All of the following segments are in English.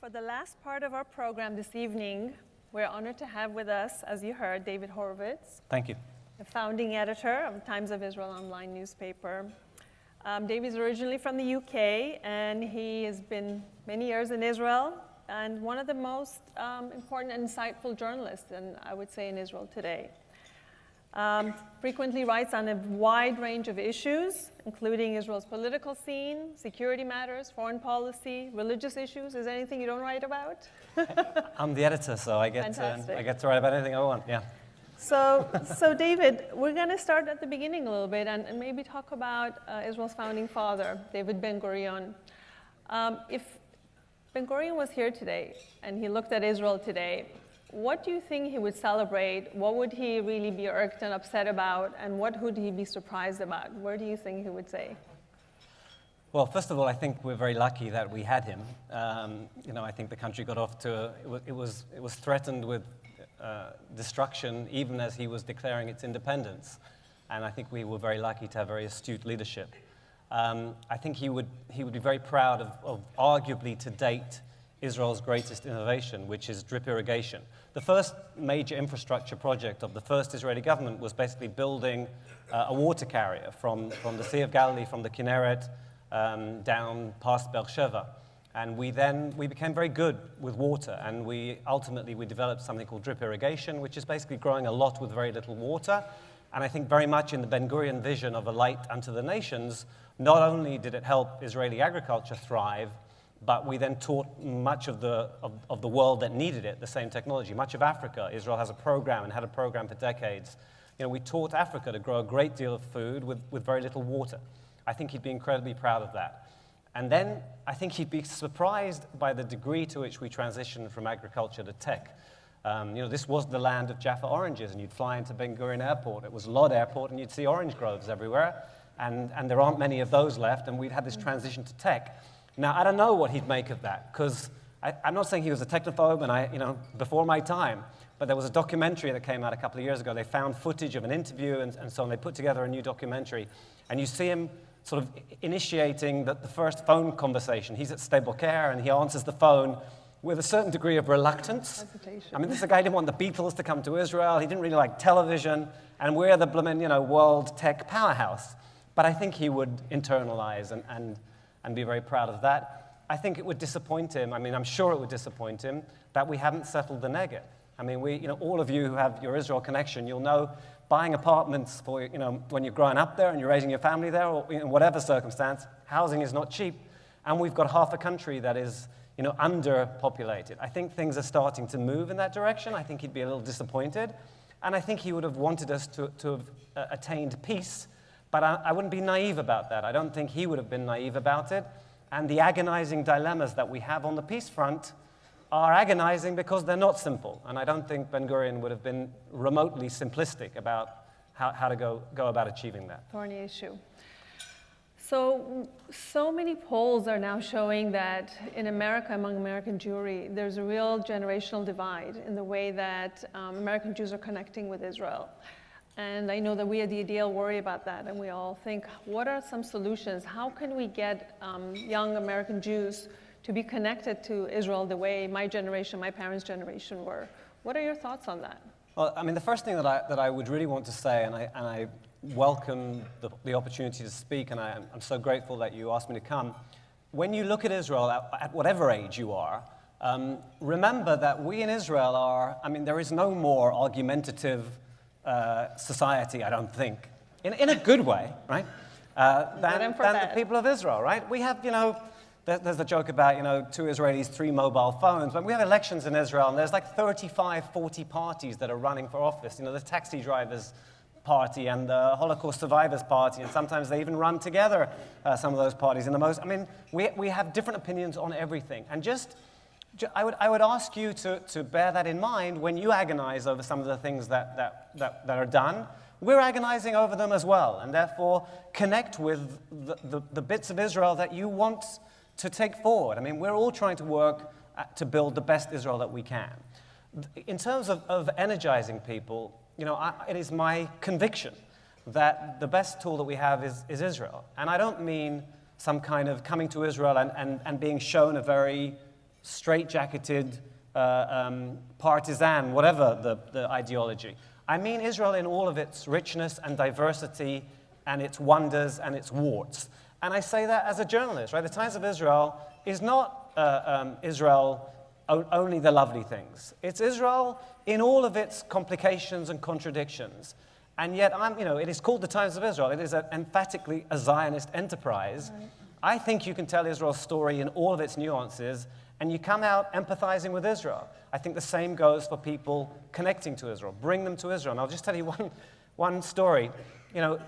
For the last part of our program this evening, we're honored to have with us, as you heard, David Horovitz. Thank you. The founding editor of Times of Israel online newspaper. David's originally from the UK, and he has been many years in Israel, and one of the most important and insightful journalists, and I would say in Israel today. Frequently writes on a wide range of issues, including Israel's political scene, security matters, foreign policy, religious issues. Is there anything you don't write about? I'm the editor, so I get to write about anything I want, yeah. So David, we're going to start at the beginning a little bit and maybe talk about Israel's founding father, David Ben-Gurion. If Ben-Gurion was here today and he looked at Israel today, what do you think he would celebrate? What would he really be irked and upset about? And what would he be surprised about? Where do you think he would say? Well, first of all, I think we're very lucky that we had him. I think the country got off to, it was threatened with destruction even as he was declaring its independence. And I think we were very lucky to have very astute leadership. I think he would be very proud of arguably to date Israel's greatest innovation, which is drip irrigation. The first major infrastructure project of the first Israeli government was basically building a water carrier from the Sea of Galilee, from the Kinneret, down past Beersheba. And we became very good with water, and we developed something called drip irrigation, which is basically growing a lot with very little water. And I think very much in the Ben-Gurion vision of a light unto the nations, not only did it help Israeli agriculture thrive, but we then taught much of the world that needed it the same technology. Much of Africa, Israel has a program and had a program for decades. We taught Africa to grow a great deal of food with very little water. I think he'd be incredibly proud of that. And then I think he'd be surprised by the degree to which we transitioned from agriculture to tech. This was the land of Jaffa oranges, and you'd fly into Ben Gurion Airport. It was Lod Airport, and you'd see orange groves everywhere. And there aren't many of those left, and we'd had this transition to tech. Now, I don't know what he'd make of that, because I'm not saying he was a technophobe, and before my time, but there was a documentary that came out a couple of years ago. They found footage of an interview and so on. They put together a new documentary, and you see him sort of initiating the first phone conversation. He's at Stable Care, and he answers the phone with a certain degree of reluctance. Hesitation. I mean, this is a guy who didn't want the Beatles to come to Israel. He didn't really like television, and we're the blooming, world tech powerhouse. But I think he would internalize and be very proud of that. I think it would disappoint him. I mean, I'm sure it would disappoint him that we haven't settled the Negev. I mean, all of you who have your Israel connection, you'll know buying apartments for, when you're growing up there and you're raising your family there, or in whatever circumstance, housing is not cheap. And we've got half a country that is, underpopulated. I think things are starting to move in that direction. I think he'd be a little disappointed. And I think he would have wanted us to have attained peace. But I wouldn't be naive about that. I don't think he would have been naive about it. And the agonizing dilemmas that we have on the peace front are agonizing because they're not simple. And I don't think Ben-Gurion would have been remotely simplistic about how to go about achieving that. Thorny issue. So many polls are now showing that in America, among American Jewry, there's a real generational divide in the way that American Jews are connecting with Israel. And I know that we at the ADL worry about that, and we all think, what are some solutions? How can we get young American Jews to be connected to Israel the way my generation, my parents' generation were? What are your thoughts on that? Well, I mean, the first thing that I would really want to say, and I welcome the opportunity to speak, and I'm so grateful that you asked me to come. When you look at Israel, at whatever age you are, remember that we in Israel are, there is no more argumentative society, I don't think, in a good way, right, than the people of Israel, right? We have, there's a joke about, 2 Israelis, 3 mobile phones, but we have elections in Israel, and there's like 35, 40 parties that are running for office. The taxi drivers party and the Holocaust survivors party, and sometimes they even run together, some of those parties. We have different opinions on everything, and I would ask you to bear that in mind when you agonize over some of the things that are done. We're agonizing over them as well, and therefore connect with the bits of Israel that you want to take forward. We're all trying to work to build the best Israel that we can. In terms of energizing people, it is my conviction that the best tool that we have is Israel. And I don't mean some kind of coming to Israel and being shown a very straitjacketed, partisan, whatever the ideology. I mean Israel in all of its richness and diversity and its wonders and its warts. And I say that as a journalist, right? The Times of Israel is not Israel only the lovely things. It's Israel in all of its complications and contradictions. And yet, it is called the Times of Israel. It is emphatically a Zionist enterprise. Right. I think you can tell Israel's story in all of its nuances, and you come out empathizing with Israel. I think the same goes for people connecting to Israel. Bring them to Israel. And I'll just tell you one story. It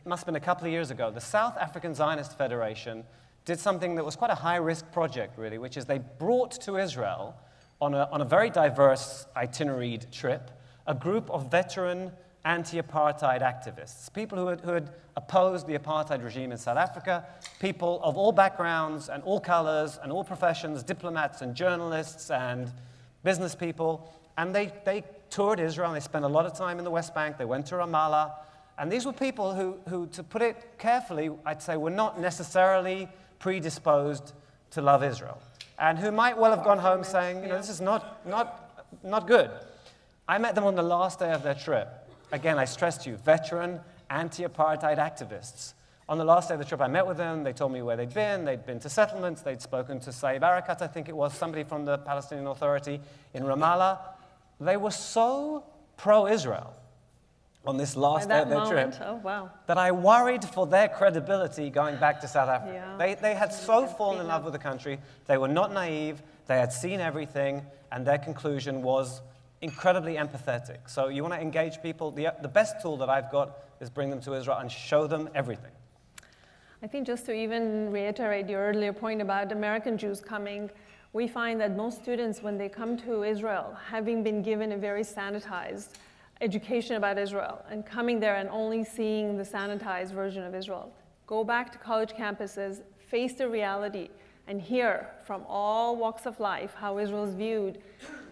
must have been a couple of years ago. The South African Zionist Federation did something that was quite a high-risk project, really, which is they brought to Israel, on a very diverse itineraried trip, a group of veteran anti-apartheid activists, people who had opposed the apartheid regime in South Africa, people of all backgrounds and all colors and all professions, diplomats and journalists and business people, and they toured Israel, and they spent a lot of time in the West Bank. They went to Ramallah, and these were people who, to put it carefully, I'd say were not necessarily predisposed to love Israel, and who might well have gone home saying, this is not good. I met them on the last day of their trip. Again, I stress to you, veteran anti-apartheid activists. On the last day of the trip, I met with them. They told me where they'd been. They'd been to settlements. They'd spoken to Saeb Erekat, I think it was, somebody from the Palestinian Authority in Ramallah. They were so pro-Israel on this last day of their trip that I worried for their credibility going back to South Africa. Yeah. They had so fallen in love with the country. They were not naive. They had seen everything, and their conclusion was incredibly empathetic. So you want to engage people, the best tool that I've got is bring them to Israel and show them everything. I think just to even reiterate your earlier point about American Jews coming, we find that most students, when they come to Israel, having been given a very sanitized education about Israel and coming there and only seeing the sanitized version of Israel, go back to college campuses, face the reality, and hear from all walks of life how Israel is viewed.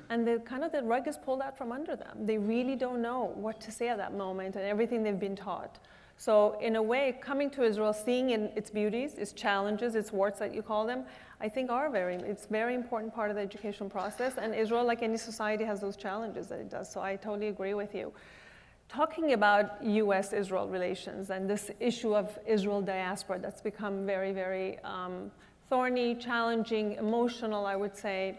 And the rug is pulled out from under them. They really don't know what to say at that moment and everything they've been taught. So in a way, coming to Israel, seeing its beauties, its challenges, its warts that you call them, I think it's a very important part of the educational process. And Israel, like any society, has those challenges that it does. So I totally agree with you. Talking about US-Israel relations and this issue of Israel diaspora that's become very, very thorny, challenging, emotional, I would say.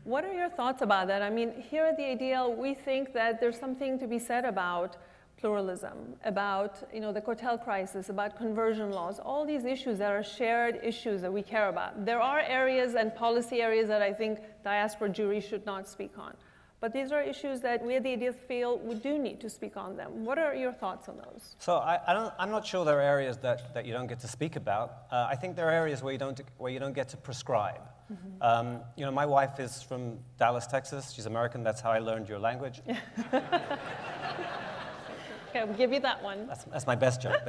What are your thoughts about that? I mean, here at the ADL, we think that there's something to be said about pluralism, about the cartel crisis, about conversion laws, all these issues that are shared issues that we care about. There are areas and policy areas that I think diaspora Jewry should not speak on. But these are issues that we at the ADL feel we do need to speak on them. What are your thoughts on those? So I'm not sure there are areas that you don't get to speak about. I think there are areas where you don't get to prescribe. Mm-hmm. My wife is from Dallas, Texas. She's American. That's how I learned your language. Okay, we'll give you that one. That's my best joke.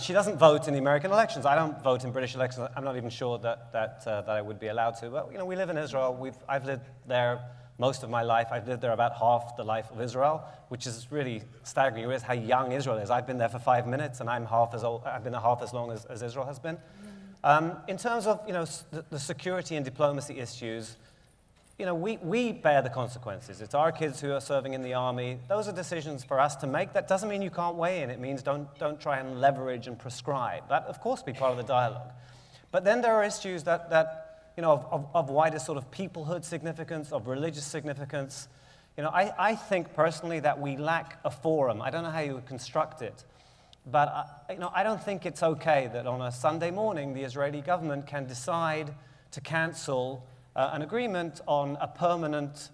She doesn't vote in the American elections. I don't vote in British elections. I'm not even sure that I would be allowed to. But we live in Israel. I've lived there most of my life. I've lived there about half the life of Israel, which is really staggering. You realize how young Israel is. I've been there for 5 minutes, and I'm half as old. I've been there half as long as Israel has been. In terms of the security and diplomacy issues, we bear the consequences. It's our kids who are serving in the army. Those are decisions for us to make. That doesn't mean you can't weigh in. It means don't try and leverage and prescribe. That, of course, be part of the dialogue. But then there are issues that of wider sort of peoplehood significance, of religious significance. I think personally that we lack a forum. I don't know how you would construct it. But I don't think it's okay that on a Sunday morning the Israeli government can decide to cancel an agreement on a permanent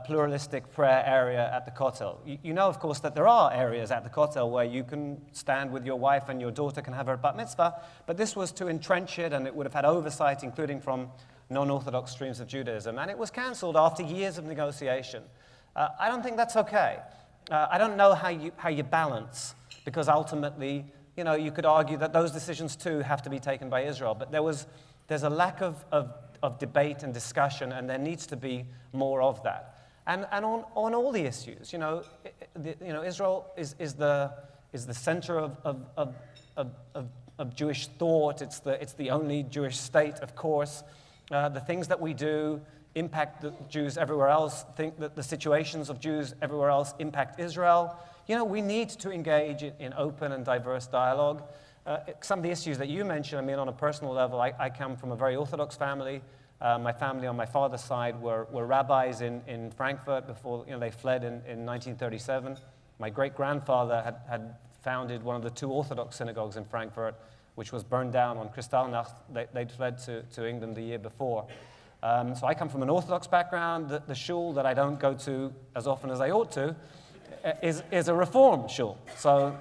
pluralistic prayer area at the Kotel. You know, of course, that there are areas at the Kotel where you can stand with your wife and your daughter can have her bat mitzvah, but this was to entrench it, and it would have had oversight, including from non-Orthodox streams of Judaism, and it was cancelled after years of negotiation. I don't think that's okay. I don't know how you balance, because ultimately, you could argue that those decisions too have to be taken by Israel, but there's a lack of debate and discussion, and there needs to be more of that. And on all the issues, Israel is the center of of Jewish thought. It's the only Jewish state, of course. The things that we do impact the Jews everywhere else. Think that the situations of Jews everywhere else impact Israel. You know, we need to engage in open and diverse dialogue. Some of the issues that you mentioned, I mean, on a personal level, I come from a very Orthodox family. My family on my father's side were rabbis in Frankfurt before they fled in 1937. My great-grandfather had founded one of the 2 Orthodox synagogues in Frankfurt, which was burned down on Kristallnacht. They'd fled to England the year before. So I come from an Orthodox background. The shul that I don't go to as often as I ought to is a Reform shul. So,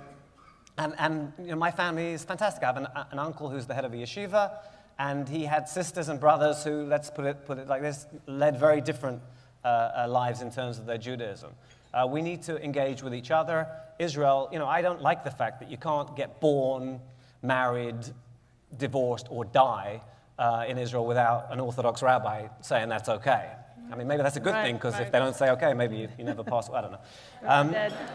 and my family is fantastic. I have an uncle who's the head of a yeshiva, and he had sisters and brothers who, let's put it like this, led very different lives in terms of their Judaism. We need to engage with each other. Israel, I don't like the fact that you can't get born, married, divorced, or die in Israel without an Orthodox rabbi saying that's okay. I mean, maybe that's a good thing, because if they don't say okay, maybe you never pass. I don't know.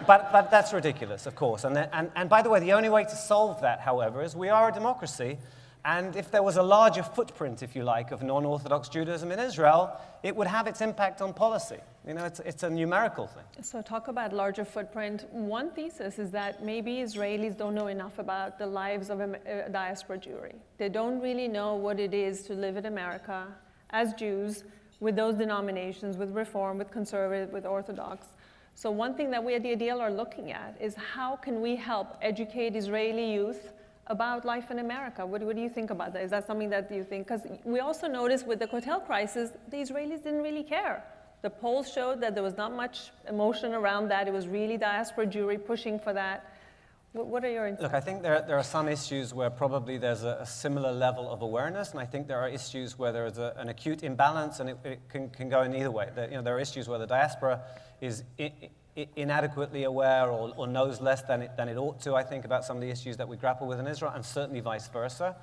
But that's ridiculous, of course. And by the way, the only way to solve that, however, is we are a democracy. And if there was a larger footprint, if you like, of non-Orthodox Judaism in Israel, it would have its impact on policy. It's a numerical thing. So talk about larger footprint. One thesis is that maybe Israelis don't know enough about the lives of diaspora Jewry. They don't really know what it is to live in America as Jews with those denominations, with Reform, with Conservative, with Orthodox. So one thing that we at the ADL are looking at is how can we help educate Israeli youth about life in America. What do you think about that? Is that something that you think? Because we also noticed with the Kotel crisis, the Israelis didn't really care. The polls showed that there was not much emotion around that. It was really diaspora Jewry pushing for that. What are your insights? Look, I think there are some issues where probably there's a similar level of awareness, and I think there are issues where there is an acute imbalance, and it can go in either way. There are issues where the diaspora is inadequately aware or knows less than it ought to, I think, about some of the issues that we grapple with in Israel, and certainly vice versa.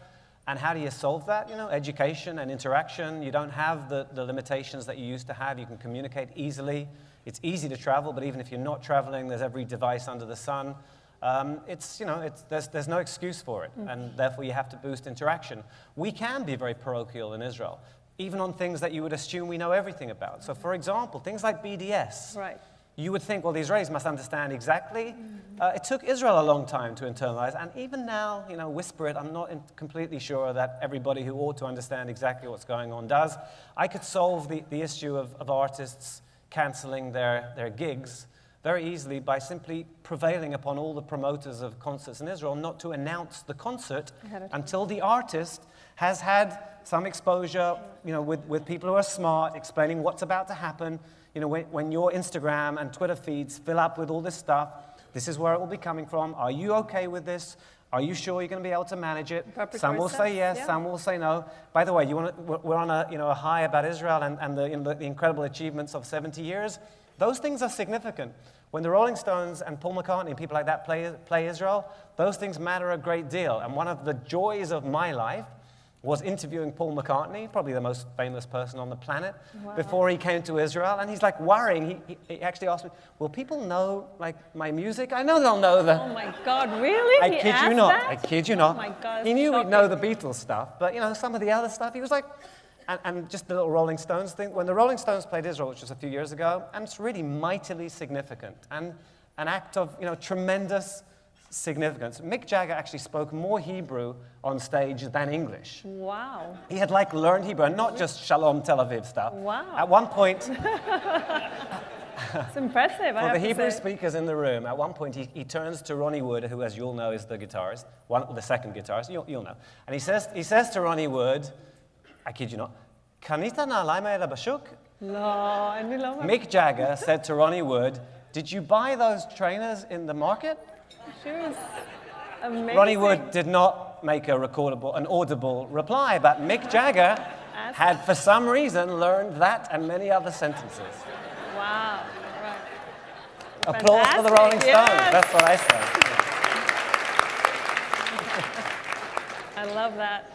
And how do you solve that? Education and interaction. You don't have the limitations that you used to have. You can communicate easily. It's easy to travel, but even if you're not traveling, there's every device under the sun. There's no excuse for it, and therefore you have to boost interaction. We can be very parochial in Israel, even on things that you would assume we know everything about. So, for example, things like BDS. Right. You would think, well, the Israelis must understand exactly. It took Israel a long time to internalize, and even now, whisper it, I'm not completely sure that everybody who ought to understand exactly what's going on does. I could solve the issue of artists canceling their gigs very easily by simply prevailing upon all the promoters of concerts in Israel not to announce the concert until the artist has had some exposure, with people who are smart, explaining what's about to happen. When your Instagram and Twitter feeds fill up with all this stuff, this is where it will be coming from. Are you okay with this? Are you sure you're going to be able to manage it? Some will say yes, some will say no. By the way, we're on a high about Israel and the incredible achievements of 70 years. Those things are significant. When the Rolling Stones and Paul McCartney and people like that play Israel, those things matter a great deal. And one of the joys of my life was interviewing Paul McCartney, probably the most famous person on the planet, before he came to Israel. And he's like worrying. He actually asked me, will people know my music? I know they'll know that. Oh my God, really? I kid you not. That? I kid you not. Oh my God, he knew shocking. we'd know the Beatles stuff, but some of the other stuff, he was like, and just the little Rolling Stones thing. When the Rolling Stones played Israel, which was a few years ago, and it's really mightily significant and an act of tremendous significance. Mick Jagger actually spoke more Hebrew on stage than English. Wow. He had learned Hebrew, and not just Shalom Tel Aviv stuff. Wow. At one point, it's impressive. for the Hebrew speakers in the room, at one point he turns to Ronnie Wood, who, as you'll know, is the guitarist, the second guitarist. You'll know, and he says to Ronnie Wood, I kid you not, Kanita na'alaim ha'ela bashuk? No, Mick Jagger said to Ronnie Wood, did you buy those trainers in the market? She was amazing. Ronnie Wood did not make an audible reply, but Mick Jagger had, for some reason, learned that and many other sentences. Wow. Right. Applause for the Rolling Stones. Yes. That's what I say. I love that.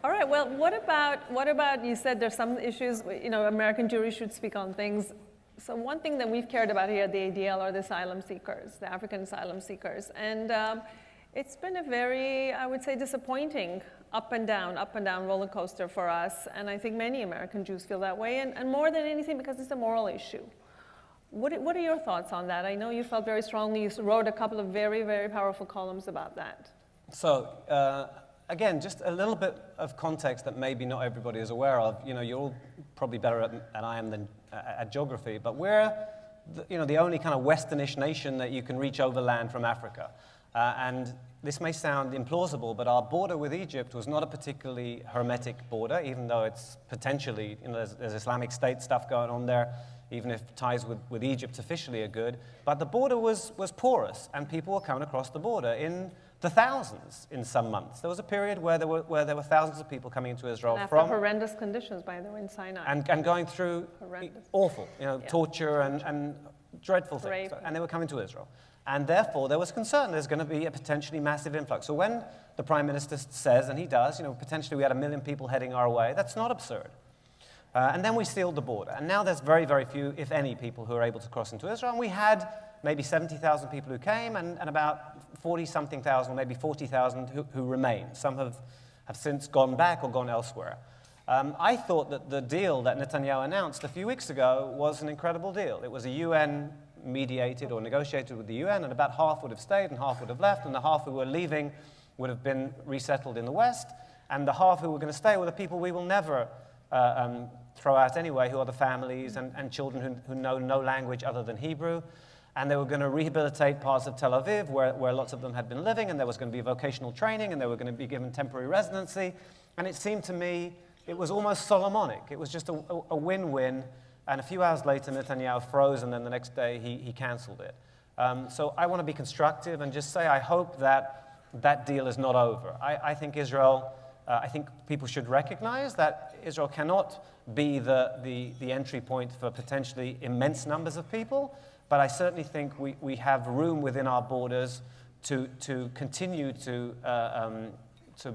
All right. Well, what about? You said there's some issues. American Jewry should speak on things. So one thing that we've cared about here at the ADL are the asylum seekers, the African asylum seekers, and It's been a very, I would say, disappointing up and down roller coaster for us. And I think many American Jews feel that way, and more than anything because it's a moral issue. What are your thoughts on that? I know you felt very strongly. You wrote a couple of very, very powerful columns about that. So, again, just a little bit of context that maybe not everybody is aware of. You know, you're all probably better than I am at geography, but we're the only kind of Westernish nation that you can reach overland from Africa. And this may sound implausible, but our border with Egypt was not a particularly hermetic border, even though it's potentially, there's Islamic State stuff going on there, even if ties with Egypt officially are good. But the border was porous, and people were coming across the border in the thousands in some months. There was a period where there were thousands of people coming into Israel and after horrendous conditions, by the way, in Sinai. And going through awful, torture and dreadful Rape. things. And they were coming to Israel. And therefore, there was concern there's going to be a potentially massive influx. So when the Prime Minister says, and he does, potentially we had 1 million people heading our way, that's not absurd. And then we sealed the border. And now there's very, very few, if any, people who are able to cross into Israel. And we had maybe 70,000 people who came and about 40-something thousand, maybe 40,000 who remain. Some have since gone back or gone elsewhere. I thought that the deal that Netanyahu announced a few weeks ago was an incredible deal. It was a UN mediated or negotiated with the UN, and about half would have stayed and half would have left, and the half who were leaving would have been resettled in the West, and the half who were going to stay were the people we will never throw out anyway, who are the families and children who know no language other than Hebrew. And they were going to rehabilitate parts of Tel Aviv where lots of them had been living, and there was going to be vocational training, and they were going to be given temporary residency. And it seemed to me it was almost Solomonic. It was just a win-win. And a few hours later, Netanyahu froze, and then the next day he canceled it. So I want to be constructive and just say I hope that deal is not over. I think Israel, I think people should recognize that Israel cannot be the entry point for potentially immense numbers of people, but I certainly think we have room within our borders to continue to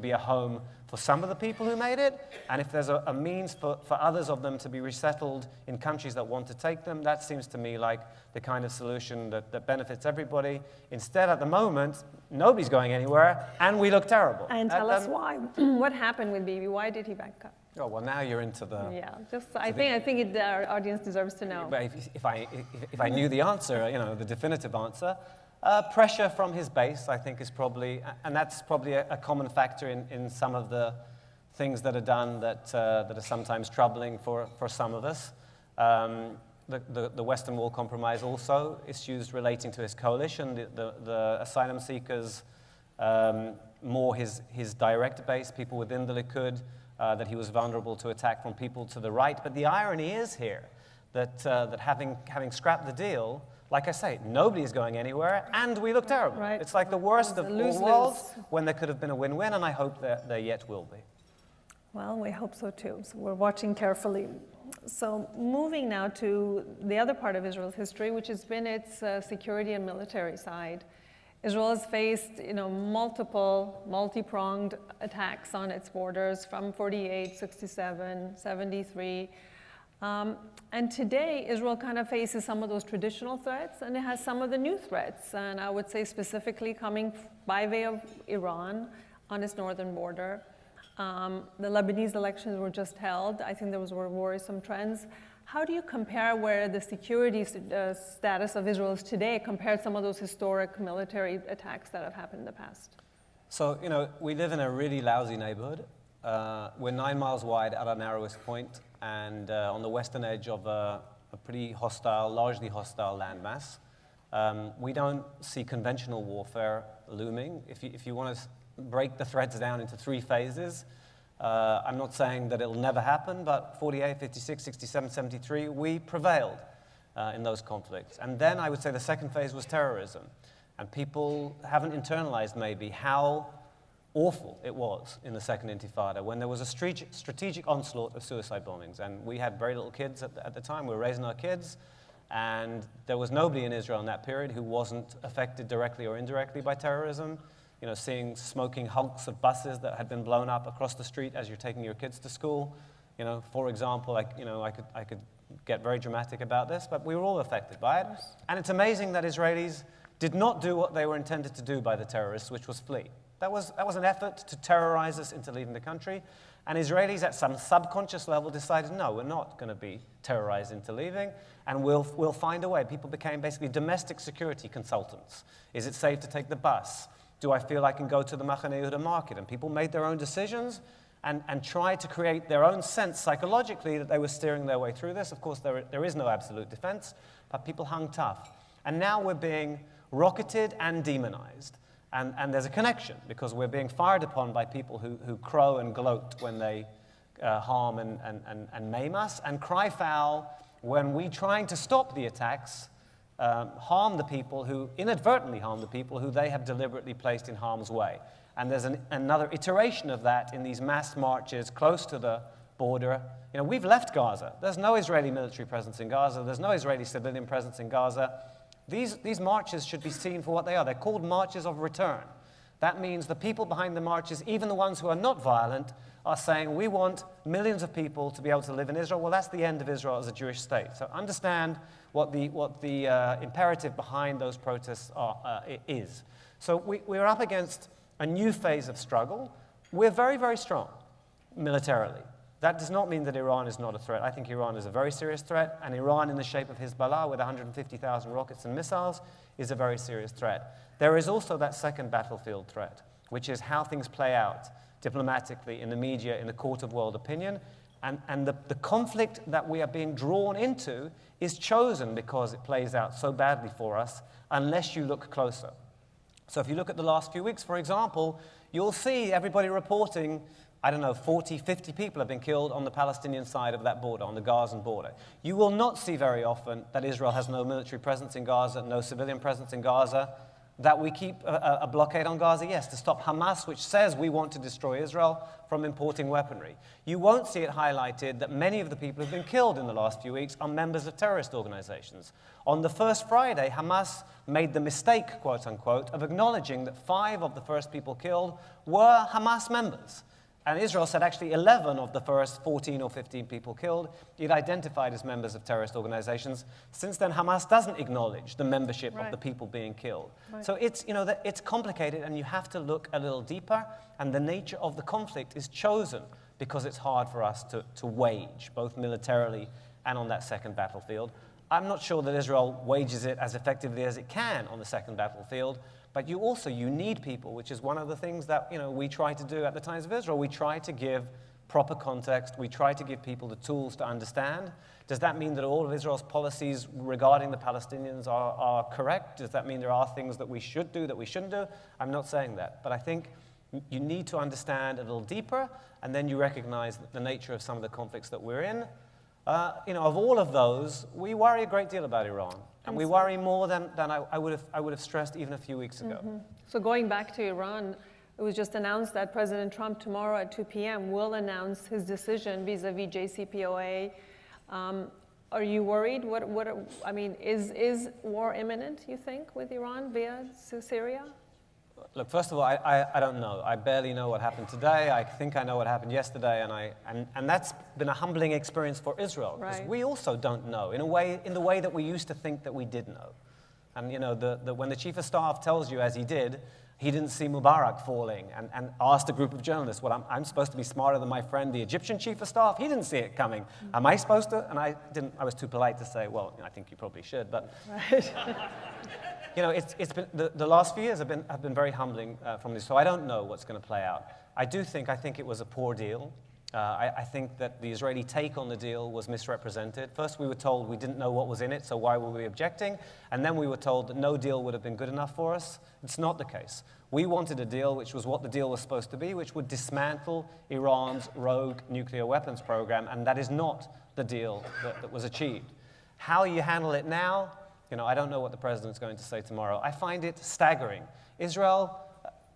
be a home for some of the people who made it, and if there's a means for others of them to be resettled in countries that want to take them, that seems to me like the kind of solution that benefits everybody. Instead, at the moment, nobody's going anywhere, and we look terrible. And tell us why. What happened with Bibi? Why did he back up? Oh, well, now you're into the... Yeah, I think our audience deserves to know. But if I knew the answer, the definitive answer, pressure from his base, I think, is probably, and that's probably a common factor in some of the things that are done that are sometimes troubling for some of us. The Western Wall Compromise also, issues relating to his coalition, the asylum seekers, more his direct base, people within the Likud, that he was vulnerable to attack from people to the right. But the irony is here that having scrapped the deal, like I say, nobody is going anywhere, and we look terrible. Right. It's like the worst of all worlds when there could have been a win-win, and I hope that there yet will be. Well, we hope so too. So we're watching carefully. So moving now to the other part of Israel's history, which has been its security and military side. Israel has faced, multiple, multi-pronged attacks on its borders from 48, 67, 73. And today, Israel kind of faces some of those traditional threats, and it has some of the new threats. And I would say specifically coming by way of Iran on its northern border. The Lebanese elections were just held. I think there were worrisome trends. How do you compare where the security status of Israel is today compared to some of those historic military attacks that have happened in the past? So, we live in a really lousy neighborhood. We're 9 miles wide at our narrowest point, and on the western edge of a pretty hostile, largely hostile landmass. We don't see conventional warfare looming. If you want to break the threats down into 3 phases, I'm not saying that it'll never happen, but 48, 56, 67, 73, we prevailed in those conflicts. And then I would say the second phase was terrorism. And people haven't internalized maybe how awful it was in the Second Intifada when there was a strategic onslaught of suicide bombings. And we had very little kids at the time. We were raising our kids. And there was nobody in Israel in that period who wasn't affected directly or indirectly by terrorism. Seeing smoking hulks of buses that had been blown up across the street as you're taking your kids to school. For example, I could get very dramatic about this, but we were all affected by it. And it's amazing that Israelis did not do what they were intended to do by the terrorists, which was flee. That was an effort to terrorize us into leaving the country. And Israelis at some subconscious level decided, no, we're not going to be terrorized into leaving, and we'll find a way. People became basically domestic security consultants. Is it safe to take the bus? Do I feel I can go to the Machane Yehuda market? And people made their own decisions and tried to create their own sense psychologically that they were steering their way through this. Of course, there is no absolute defense, but people hung tough. And now we're being rocketed and demonized. And there's a connection, because we're being fired upon by people who crow and gloat when they harm and maim us, and cry foul when we, trying to stop the attacks, harm the people who, inadvertently harm the people who they have deliberately placed in harm's way. And there's another iteration of that in these mass marches close to the border. You know, we've left Gaza. There's no Israeli military presence in Gaza. There's no Israeli civilian presence in Gaza. These marches should be seen for what they are. They're called marches of return. That means the people behind the marches, even the ones who are not violent, are saying, we want millions of people to be able to live in Israel. Well, that's the end of Israel as a Jewish state. So understand what the imperative behind those protests is. So we're up against a new phase of struggle. We're very, very strong militarily. That does not mean that Iran is not a threat. I think Iran is a very serious threat, and Iran in the shape of Hezbollah with 150,000 rockets and missiles is a very serious threat. There is also that second battlefield threat, which is how things play out diplomatically, in the media, in the court of world opinion. And the conflict that we are being drawn into is chosen because it plays out so badly for us, unless you look closer. So if you look at the last few weeks, for example, you'll see everybody reporting, I don't know, 40, 50 people have been killed on the Palestinian side of that border, on the Gazan border. You will not see very often that Israel has no military presence in Gaza, no civilian presence in Gaza, that we keep a blockade on Gaza, yes, to stop Hamas, which says we want to destroy Israel, from importing weaponry. You won't see it highlighted that many of the people who've been killed in the last few weeks are members of terrorist organizations. On the first Friday, Hamas made the mistake, quote unquote, of acknowledging that 5 of the first people killed were Hamas members. And Israel said actually 11 of the first 14 or 15 people killed it identified as members of terrorist organizations. Since then, Hamas doesn't acknowledge the membership of the people being killed. Right. So it's, you know, it's complicated, and you have to look a little deeper, and the nature of the conflict is chosen because it's hard for us to wage, both militarily and on that second battlefield. I'm not sure that Israel wages it as effectively as it can on the second battlefield, but you need people, which is one of the things that, you know, we try to do at the Times of Israel. We try to give proper context. We try to give people the tools to understand. Does that mean that all of Israel's policies regarding the Palestinians are correct? Does that mean there are things that we should do that we shouldn't do? I'm not saying that. But I think you need to understand a little deeper, and then you recognize the nature of some of the conflicts that we're in. You know, of all of those, we worry a great deal about Iran. And we worry more than I would have stressed even a few weeks ago. Mm-hmm. So going back to Iran, it was just announced that President Trump tomorrow at 2 p.m. will announce his decision vis-a-vis JCPOA. Are you worried? I mean, is war imminent, you think, with Iran via Syria? Look, first of all, I don't know. I barely know what happened today. I think I know what happened yesterday, and that's been a humbling experience for Israel, because we also don't know in the way that we used to think that we did know. And you know, when the chief of staff tells you, as he did, he didn't see Mubarak falling, and asked a group of journalists, well, I'm supposed to be smarter than my friend, the Egyptian chief of staff. He didn't see it coming. Am I supposed to? And I didn't. I was too polite to say, well, I think you probably should, but. Right. You know, it's been the last few years have been very humbling from this. So I don't know what's going to play out. I think it was a poor deal. I think that the Israeli take on the deal was misrepresented. First, we were told we didn't know what was in it, so why were we objecting? And then we were told that no deal would have been good enough for us. It's not the case. We wanted a deal which was what the deal was supposed to be, which would dismantle Iran's rogue nuclear weapons program, and that is not the deal that was achieved. How you handle it now, you know, I don't know what the president's going to say tomorrow. I find it staggering. Israel,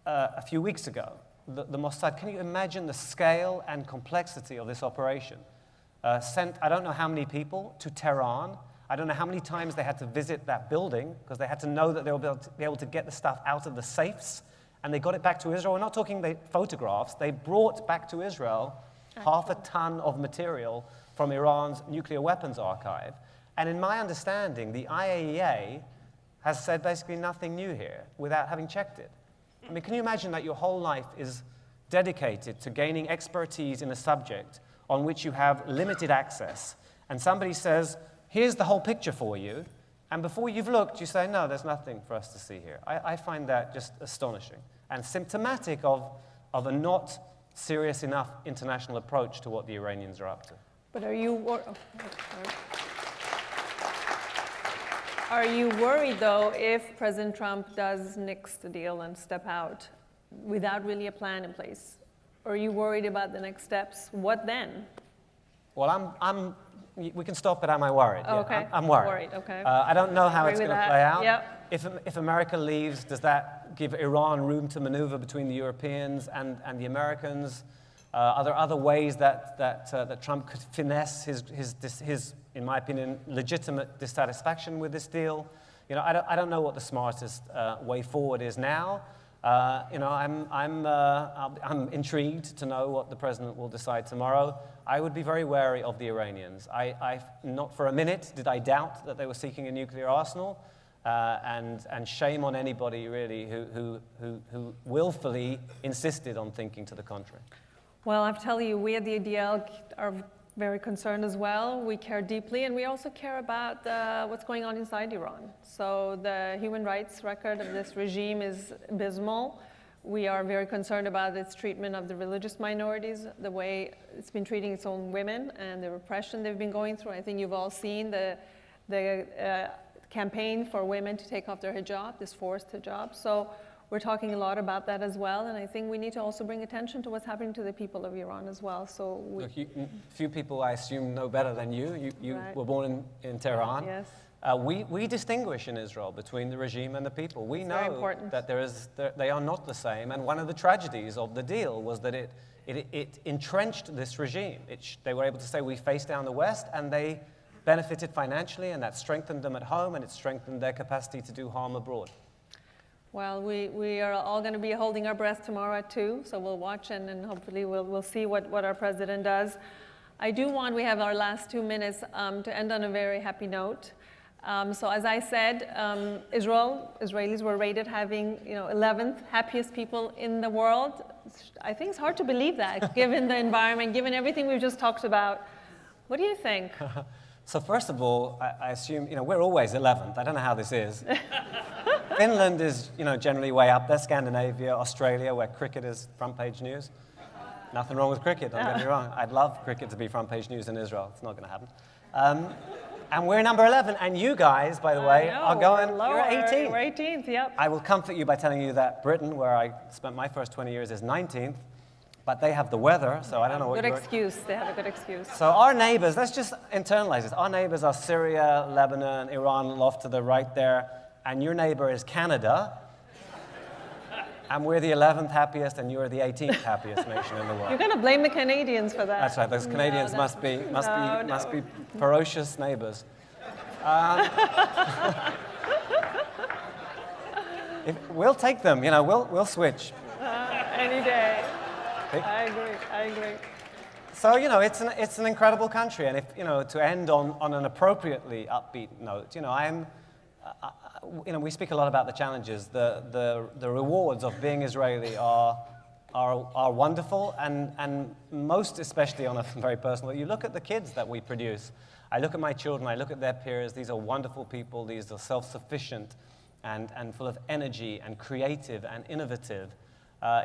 a few weeks ago, the Mossad, can you imagine the scale and complexity of this operation? Sent, I don't know how many people to Tehran. I don't know how many times they had to visit that building, because they had to know that they would be able to get the stuff out of the safes, and they got it back to Israel. We're not talking the photographs. They brought back to Israel 0.5 ton of material from Iran's nuclear weapons archive. And in my understanding, the IAEA has said basically nothing new here without having checked it. I mean, can you imagine that your whole life is dedicated to gaining expertise in a subject on which you have limited access, and somebody says, here's the whole picture for you, and before you've looked, you say, no, there's nothing for us to see here. I find that just astonishing and symptomatic of a not serious enough international approach to what the Iranians are up to. But are you worried, though, if President Trump does nix the deal and step out without really a plan in place? Or are you worried about the next steps? What then? Well, we can stop it. Am I worried? Oh, yeah, okay. I'm worried. Okay. I don't know how it's Agree going with to play out. Yep. If America leaves, does that give Iran room to maneuver between the Europeans and the Americans? Are there other ways that Trump could finesse his, in my opinion, legitimate dissatisfaction with this deal? You know, I don't know what the smartest way forward is now. You know, I'm intrigued to know what the president will decide tomorrow. I would be very wary of the Iranians. Not for a minute did I doubt that they were seeking a nuclear arsenal, and shame on anybody really who willfully insisted on thinking to the contrary. Well, I have to tell you, we at the ADL are very concerned as well. We care deeply, and we also care about what's going on inside Iran. So the human rights record of this regime is abysmal. We are very concerned about its treatment of the religious minorities, the way it's been treating its own women, and the repression they've been going through. I think you've all seen the campaign for women to take off their hijab, this forced hijab. So we're talking a lot about that as well, and I think we need to also bring attention to what's happening to the people of Iran as well. So Look, few people, I assume, know better than you. You Right. were born in Tehran. Yes. We distinguish in Israel between the regime and the people. We It's very know important. that they are not the same, and one of the tragedies of the deal was that it entrenched this regime. They were able to say, we face down the West, and they benefited financially, and that strengthened them at home, and it strengthened their capacity to do harm abroad. Well, we are all going to be holding our breath tomorrow at 2, so we'll watch and hopefully we'll see what our president does. We have our last 2 minutes to end on a very happy note. So as I said, Israelis were rated having 11th happiest people in the world. I think it's hard to believe that, given the environment, given everything we've just talked about. What do you think? So first of all, I assume, we're always 11th. I don't know how this is. Finland is, generally way up there. Scandinavia, Australia, where cricket is front page news. Nothing wrong with cricket, don't get me wrong. I'd love cricket to be front page news in Israel. It's not going to happen. And we're number 11. And you guys, by the way, are going, you're 18th. We're 18th, yep. I will comfort you by telling you that Britain, where I spent my first 20 years, is 19th. But they have the weather, so I don't know what Good excuse. They have a good excuse. So our neighbors, let's just internalize this. Our neighbors are Syria, Lebanon, Iran, off to the right there. And your neighbor is Canada. And we're the 11th happiest, and you're the 18th happiest nation in the world. You're going to blame the Canadians for that. That's right. Those Canadians must be ferocious neighbors. We'll take them. We'll switch. Any day. I agree. So it's an incredible country, and if to end on an appropriately upbeat note, we speak a lot about the challenges. The rewards of being Israeli are wonderful, and most especially on a very personal. You look at the kids that we produce. I look at my children. I look at their peers. These are wonderful people. These are self-sufficient and full of energy and creative and innovative.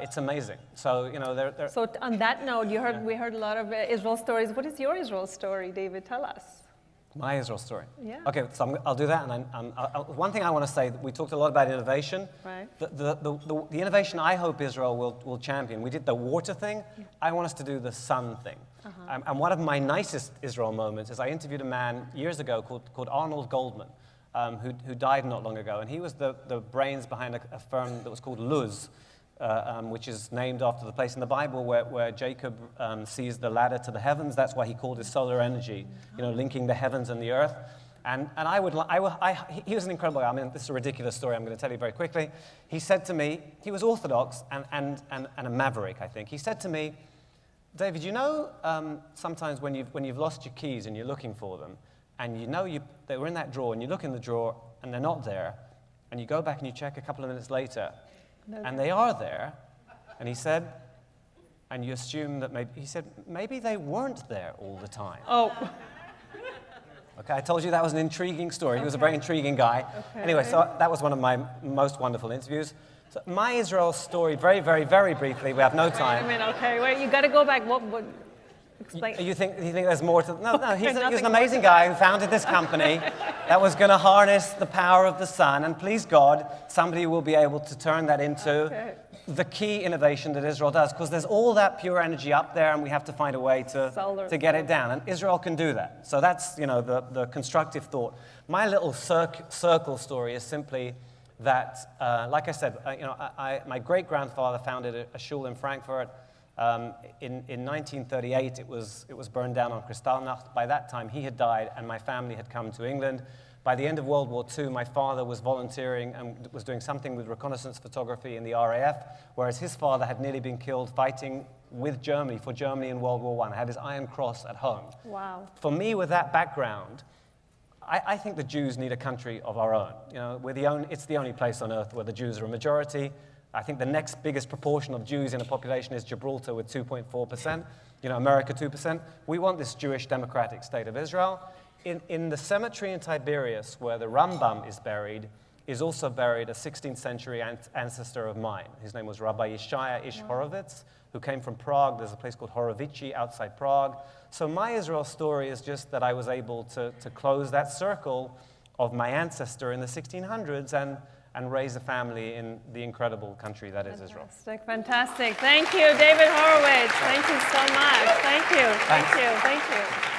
It's amazing. So they're So on that note, we heard a lot of Israel stories. What is your Israel story, David? Tell us. My Israel story. Yeah. Okay, so I'll do that. And one thing I want to say, we talked a lot about innovation. Right. The innovation I hope Israel will champion. We did the water thing. Yeah. I want us to do the sun thing. Uh-huh. And one of my nicest Israel moments is I interviewed a man years ago called Arnold Goldman, who died not long ago. And he was the brains behind a firm that was called Luz, which is named after the place in the Bible where Jacob sees the ladder to the heavens. That's why he called it solar energy, linking the heavens and the earth. And he was an incredible guy. I mean, this is a ridiculous story I'm going to tell you very quickly. He said to me, he was Orthodox and a maverick, I think. He said to me, David, sometimes when you've lost your keys and you're looking for them, and they were in that drawer, and you look in the drawer and they're not there, and you go back and you check a couple of minutes later, and they are there. And he said, and you assume that maybe they weren't there all the time. Oh. Okay, I told you that was an intriguing story. He was a very intriguing guy. Okay. Anyway, so that was one of my most wonderful interviews. So my Israel story, very, very, very briefly, we have no time. Wait, you got to go back. What explain? You think there's more to... No, he's an amazing guy who founded this company that was going to harness the power of the sun, and please God, somebody will be able to turn that into the key innovation that Israel does, because there's all that pure energy up there, and we have to find a way to get it down, and Israel can do that. So that's, the constructive thought. My little circle story is simply that, like I said, my great-grandfather founded a shul in Frankfurt. In 1938, it was burned down on Kristallnacht. By that time, he had died, and my family had come to England. By the end of World War II, my father was volunteering and was doing something with reconnaissance photography in the RAF, whereas his father had nearly been killed fighting with Germany, for Germany in World War I, had his Iron Cross at home. Wow. For me, with that background, I think the Jews need a country of our own. It's the only place on earth where the Jews are a majority. I think the next biggest proportion of Jews in a population is Gibraltar with 2.4%, America 2%. We want this Jewish democratic state of Israel. In the cemetery in Tiberias, where the Rambam is buried, is also buried a 16th century ancestor of mine. His name was Rabbi Yeshaya Ish Horovitz, who came from Prague. There's a place called Horovitz outside Prague. So my Israel story is just that I was able to close that circle of my ancestor in the 1600s and raise a family in the incredible country that is Israel. Fantastic. Thank you, David Horovitz. Thank you so much. Thank you. Thanks. Thank you.